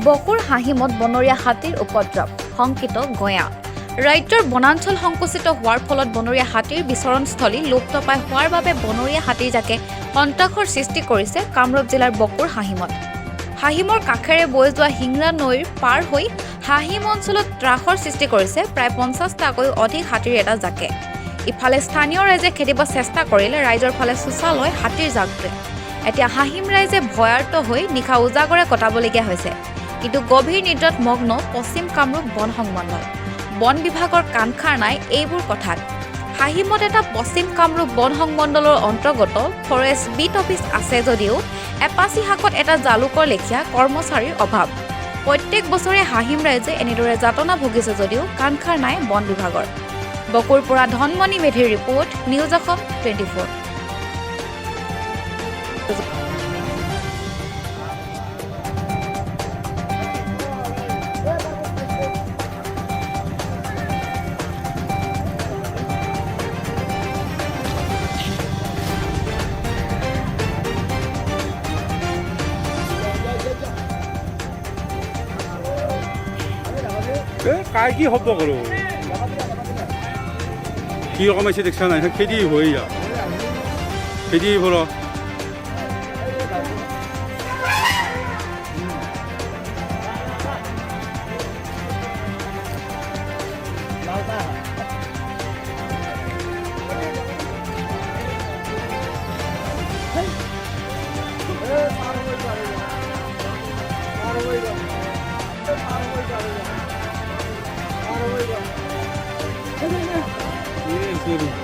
বকুৰ হাহিমত বনৰীয়া হাতীৰ উপদ্ৰৱ শংকিত গঞা ৰাজ্যৰ বনাঞ্চল সংকুচিত হোৱাৰ ফলত বনৰীয়া হাতীৰ বিচৰণস্থলী লুপ্তপ্ৰায় হোৱাৰ বাবে বনৰীয়া হাতীজাকে সন্ত্ৰাসৰ সৃষ্টি কৰিছে কামৰূপ জিলাৰ বকুৰ হাহিমত হাহিমৰ কাষেৰে বৈ যোৱা হিংৰা নৈৰ পাৰ হৈ হাহিম অঞ্চলত ত্ৰাসৰ সৃষ্টি কৰিছে প্ৰায় 50টাকৈ অধিক হাতীৰ এটা জাকে ইফালে স্থানীয় ৰাইজে খেদিব চেষ্টা কৰিলে ৰাইজৰ ফালে চুচালয় হাতীৰ জাকটোৱে এতিয়া হাহিম ৰাইজে ভয়াৰ্ত হৈ নিশা উজাগৰে কটাবলগীয়া হৈছে কিন্তু গভীৰ নিদ্ৰাত মগ্ন পশ্চিম কামৰূপ বন সংমণ্ডল বন বিভাগৰ কাণখাৰ নাই এইবোৰ কথাত হাহিমত এটা পশ্চিম কামৰূপ বন সংমণ্ডলৰ অন্তৰ্গত ফৰেষ্ট বিট অফিচ আছে যদিও এপাচি শাকত এটা জালুকৰ লেখীয়া কৰ্মচাৰীৰ অভাৱ প্ৰত্যেক বছৰে হাহিম ৰাইজে এনেদৰে যাতনা ভুগিছে যদিও কাণখাৰ নাই বন বিভাগৰ বকুৰ পৰা ধনমণি মেধিৰ ৰিপৰ্ট নিউজ অসম 24 काय কি হব কৰো কি ৰকম এসে দেখছ না খেদি হয়ে যা খেদি বলো YouTube